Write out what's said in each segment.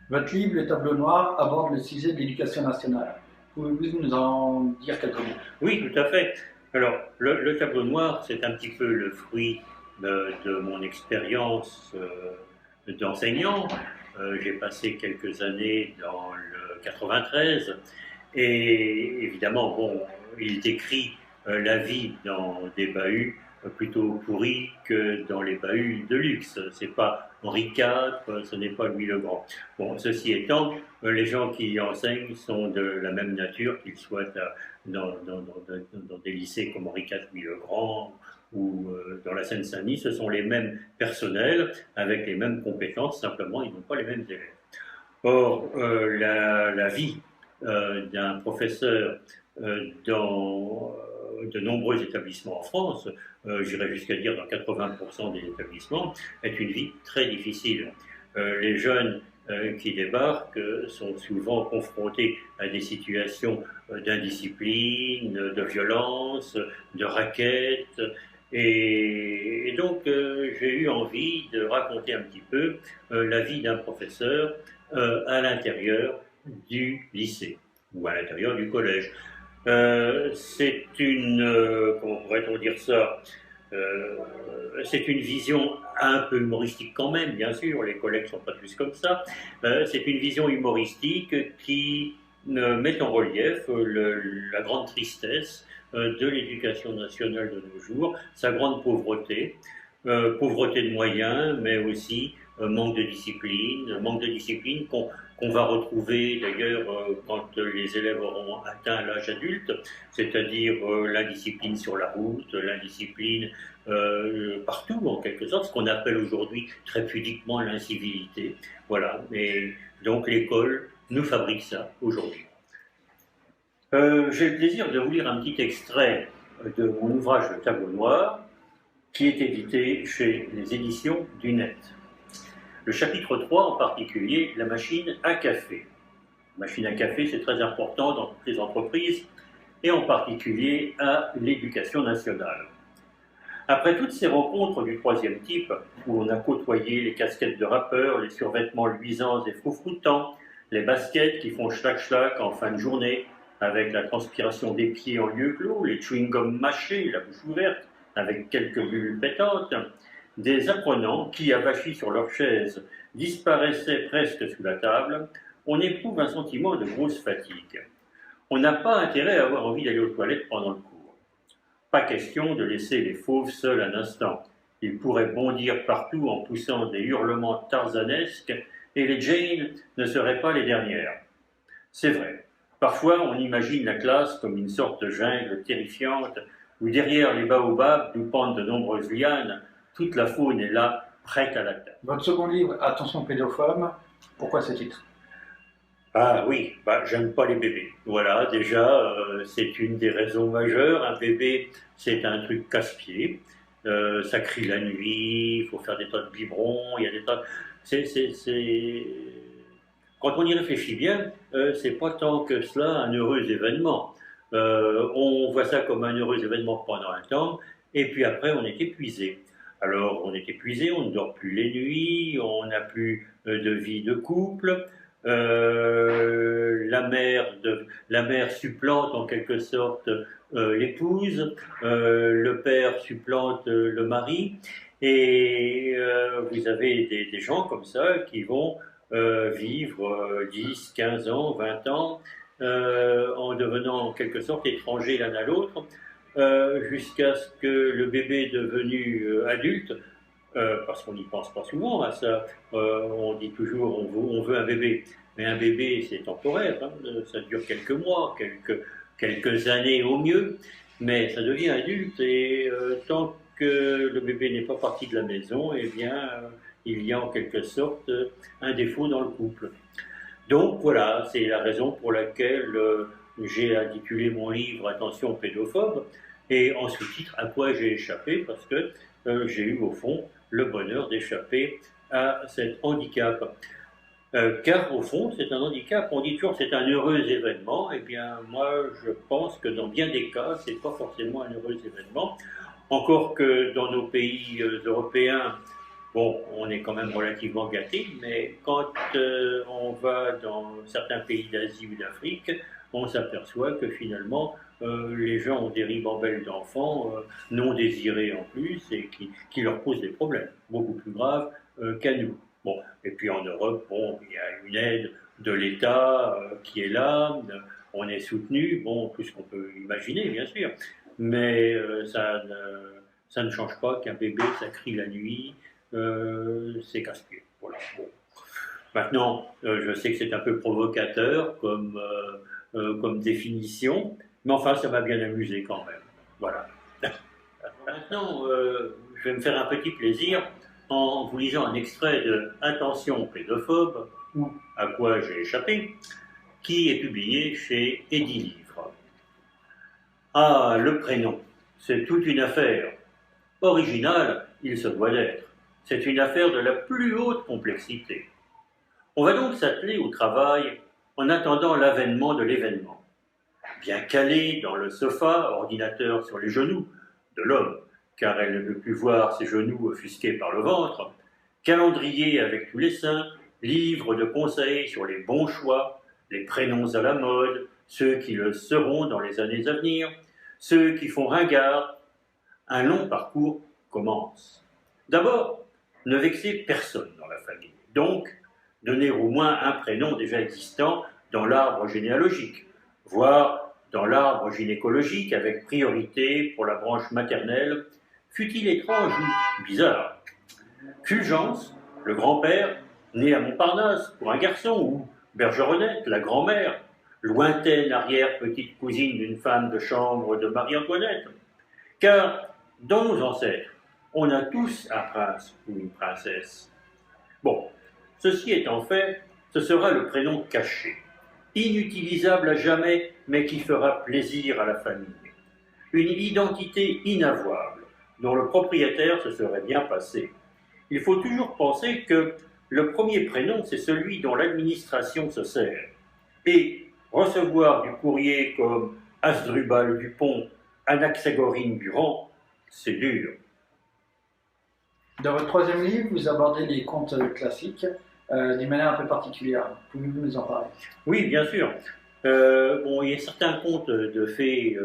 Votre livre, Le Tableau Noir, aborde le sujet de l'éducation nationale. Pouvez-vous nous en dire quelques mots? Oui, tout à fait. Alors, le tableau noir, c'est un petit peu le fruit de mon expérience d'enseignant. J'ai passé quelques années dans le 93 et évidemment, bon, il décrit la vie dans des bahuts plutôt pourris que dans les bahuts de luxe. C'est pas Henri IV, ce n'est pas Louis le Grand. Bon, ceci étant, les gens qui y enseignent sont de la même nature, qu'ils soient dans des lycées comme Henri IV, Louis le Grand ou dans la Seine-Saint-Denis. Ce sont les mêmes personnels avec les mêmes compétences, simplement ils n'ont pas les mêmes élèves. Or, la vie d'un professeur dans de nombreux établissements en France, j'irais jusqu'à dire dans 80% des établissements, est une vie très difficile. Les jeunes qui débarquent sont souvent confrontés à des situations d'indiscipline, de violence, de raquettes. Et donc, j'ai eu envie de raconter un petit peu la vie d'un professeur à l'intérieur du lycée ou à l'intérieur du collège. C'est une, comment pourrait-on dire ça, euh, c'est une vision un peu humoristique quand même, bien sûr, les collègues ne sont pas tous comme ça. C'est une vision humoristique qui met en relief la grande tristesse de l'éducation nationale de nos jours, sa grande pauvreté, pauvreté de moyens, mais aussi manque de discipline qu'on va retrouver d'ailleurs quand les élèves auront atteint l'âge adulte, c'est-à-dire l'indiscipline sur la route, l'indiscipline partout en quelque sorte, ce qu'on appelle aujourd'hui très pudiquement l'incivilité. Voilà, et donc l'école nous fabrique ça aujourd'hui. J'ai le plaisir de vous lire un petit extrait de mon ouvrage Le Tableau Noir, qui est édité chez les éditions du Net. Le chapitre 3 en particulier, la machine à café. La machine à café, c'est très important dans toutes les entreprises et en particulier à l'éducation nationale. Après toutes ces rencontres du troisième type, où on a côtoyé les casquettes de rappeurs, les survêtements luisants et froufroutants, les baskets qui font schlac-schlac en fin de journée, avec la transpiration des pieds en lieu clos, les chewing-gums mâchés, la bouche ouverte, avec quelques bulles pétantes, des apprenants qui, avachis sur leurs chaises, disparaissaient presque sous la table, on éprouve un sentiment de grosse fatigue. On n'a pas intérêt à avoir envie d'aller aux toilettes pendant le cours. Pas question de laisser les fauves seuls un instant. Ils pourraient bondir partout en poussant des hurlements tarzanesques et les Jane ne seraient pas les dernières. C'est vrai. Parfois, on imagine la classe comme une sorte de jungle terrifiante où derrière les baobabs d'où pendent de nombreuses lianes, toute la faune est là, prête à l'attaque. Votre second livre, Attention pédophobe, pourquoi ce titre? Ah oui, j'aime pas les bébés. Voilà, déjà, c'est une des raisons majeures. Un bébé, c'est un truc casse-pied. Ça crie la nuit, il faut faire des tas de biberons, il y a des tas... C'est... Quand on y réfléchit bien, c'est pas tant que cela un heureux événement. On voit ça comme un heureux événement pendant un temps, et puis après on est épuisé. Alors on est épuisé, on ne dort plus les nuits, on n'a plus de vie de couple, la mère supplante en quelque sorte l'épouse, le père supplante le mari, et vous avez des gens comme ça qui vont vivre 10, 15 ans, 20 ans, en devenant en quelque sorte étrangers l'un à l'autre, jusqu'à ce que le bébé devenu adulte, parce qu'on n'y pense pas souvent à ça, on dit toujours on veut un bébé, mais un bébé c'est temporaire, hein, ça dure quelques mois, quelques années au mieux, mais ça devient adulte et tant que le bébé n'est pas parti de la maison, eh bien il y a en quelque sorte un défaut dans le couple. Donc voilà, c'est la raison pour laquelle j'ai intitulé mon livre Attention pédophobe et en sous-titre À quoi j'ai échappé, parce que j'ai eu au fond le bonheur d'échapper à cet handicap. Car au fond, c'est un handicap. On dit toujours c'est un heureux événement. Eh bien, moi, je pense que dans bien des cas, c'est pas forcément un heureux événement. Encore que dans nos pays européens, bon, on est quand même relativement gâté, mais quand on va dans certains pays d'Asie ou d'Afrique, on s'aperçoit que finalement, les gens ont des ribambelles d'enfants non désirés en plus et qui leur posent des problèmes, beaucoup plus graves qu'à nous. Bon, et puis en Europe, bon, il y a une aide de l'État qui est là, on est soutenu, bon, tout ce qu'on peut imaginer, bien sûr, mais ça ne change pas qu'un bébé, ça crie la nuit, c'est casse-pied. Voilà. Bon. Maintenant, je sais que c'est un peu provocateur comme définition, mais enfin, ça m'a bien amusé quand même. Voilà. Maintenant, je vais me faire un petit plaisir en vous lisant un extrait de Attention pédophobe, ou À quoi j'ai échappé, qui est publié chez Édilivre. Ah, le prénom, c'est toute une affaire. Original, il se doit d'être. C'est une affaire de la plus haute complexité. On va donc s'atteler au travail en attendant l'avènement de l'événement. Bien calé dans le sofa, ordinateur sur les genoux de l'homme, car elle ne veut plus voir ses genoux offusqués par le ventre, calendrier avec tous les saints, livre de conseils sur les bons choix, les prénoms à la mode, ceux qui le seront dans les années à venir, ceux qui font ringard, un long parcours commence. D'abord, ne vexez personne dans la famille. Donc, donner au moins un prénom déjà existant dans l'arbre généalogique, voire dans l'arbre gynécologique avec priorité pour la branche maternelle, fut-il étrange ou bizarre. Fulgence, le grand-père, né à Montparnasse pour un garçon, ou Bergeronnette, la grand-mère, lointaine arrière-petite cousine d'une femme de chambre de Marie-Antoinette. Car, dans nos ancêtres, on a tous un prince ou une princesse. Bon, ceci étant fait, ce sera le prénom caché, inutilisable à jamais, mais qui fera plaisir à la famille. Une identité inavouable, dont le propriétaire se serait bien passé. Il faut toujours penser que le premier prénom, c'est celui dont l'administration se sert. Et recevoir du courrier comme Asdrubal Dupont, Anaxagorine Durand, c'est dur. Dans votre troisième livre, vous abordez les contes classiques d'une manière un peu particulière. Pouvez-vous nous en parler? Oui, bien sûr. Bon, il y a certains contes de fées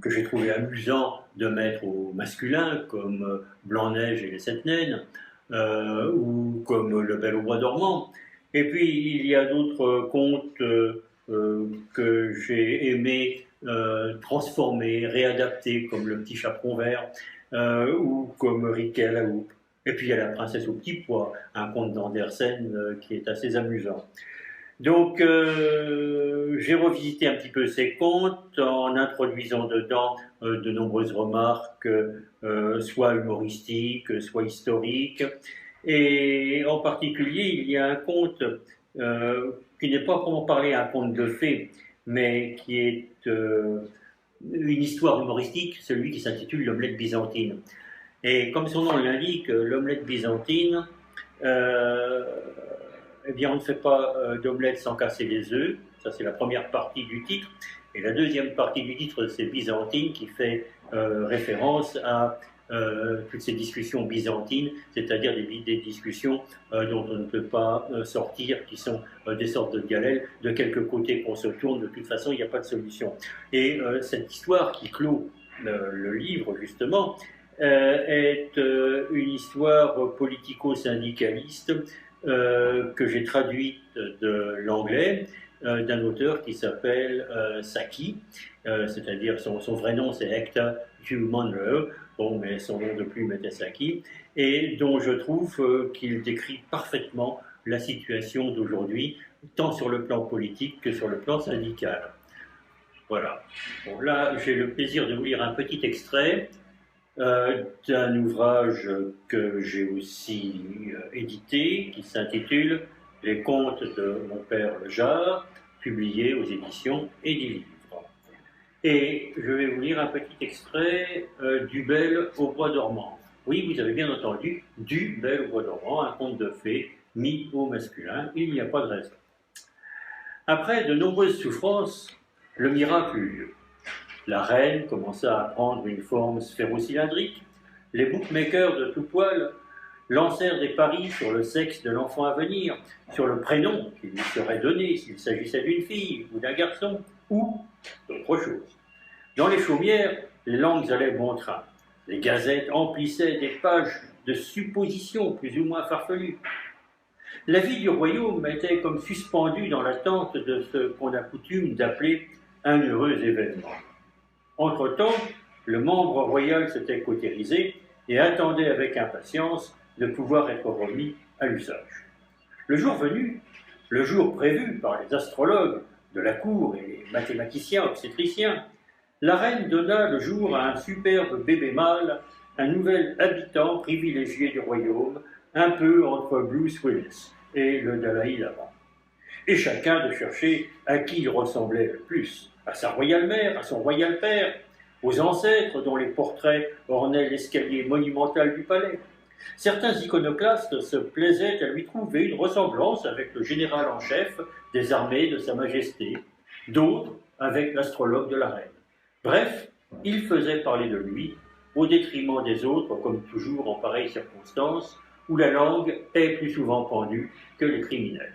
que j'ai trouvé amusant de mettre au masculin, comme Blanc-Neige et les Sept Naines, ou comme Le Bel au Bois dormant. Et puis, il y a d'autres contes que j'ai aimé transformer, réadapter, comme Le Petit Chaperon Vert, ou comme Riquet à la houppe. Et puis il y a La Princesse au petit pois, un conte d'Andersen qui est assez amusant. Donc j'ai revisité un petit peu ces contes en introduisant dedans de nombreuses remarques, soit humoristiques, soit historiques. Et en particulier, il y a un conte qui n'est pas comment parler un conte de fées, mais qui est une histoire humoristique, celui qui s'intitule L'omelette byzantine. Et comme son nom l'indique, l'omelette byzantine, eh bien on ne fait pas d'omelette sans casser les œufs, ça c'est la première partie du titre, et la deuxième partie du titre c'est byzantine qui fait référence à toutes ces discussions byzantines, c'est-à-dire des discussions dont on ne peut pas sortir, qui sont des sortes de galères, de quelque côté qu'on se tourne, de toute façon il n'y a pas de solution. Et cette histoire qui clôt le livre justement, est une histoire politico-syndicaliste que j'ai traduite de l'anglais d'un auteur qui s'appelle Saki, c'est-à-dire son vrai nom c'est Hector Hugh Munro, bon, mais son nom de plume était Saki, et dont je trouve qu'il décrit parfaitement la situation d'aujourd'hui, tant sur le plan politique que sur le plan syndical. Voilà. Bon, là, j'ai le plaisir de vous lire un petit extrait d'un ouvrage que j'ai aussi édité, qui s'intitule « Les contes de mon père le Jard », publié aux éditions Édilivre. Et je vais vous lire un petit extrait du Bel au Bois dormant. Oui, vous avez bien entendu, du Bel au Bois dormant, un conte de fées mis au masculin, il n'y a pas de raison. Après de nombreuses souffrances, le miracle eut lieu. La reine commença à prendre une forme sphéro-cylindrique. Les bookmakers de tout poil lancèrent des paris sur le sexe de l'enfant à venir, sur le prénom qui lui serait donné s'il s'agissait d'une fille ou d'un garçon, ou d'autre chose. Dans les chaumières, les langues allaient bon train. Les gazettes emplissaient des pages de suppositions plus ou moins farfelues. La vie du royaume était comme suspendue dans l'attente de ce qu'on a coutume d'appeler un heureux événement. Entre-temps, le membre royal s'était cautérisé et attendait avec impatience de pouvoir être remis à l'usage. Le jour venu, le jour prévu par les astrologues de la cour et les mathématiciens obstétriciens, la reine donna le jour à un superbe bébé mâle, un nouvel habitant privilégié du royaume, un peu entre Bruce Willis et le Dalai Lama. Et chacun de chercher à qui il ressemblait le plus, à sa royale mère, à son royal père, aux ancêtres dont les portraits ornaient l'escalier monumental du palais. Certains iconoclastes se plaisaient à lui trouver une ressemblance avec le général en chef des armées de Sa Majesté, d'autres avec l'astrologue de la reine. Bref, il faisait parler de lui, au détriment des autres, comme toujours en pareille circonstance, où la langue est plus souvent pendue que les criminels.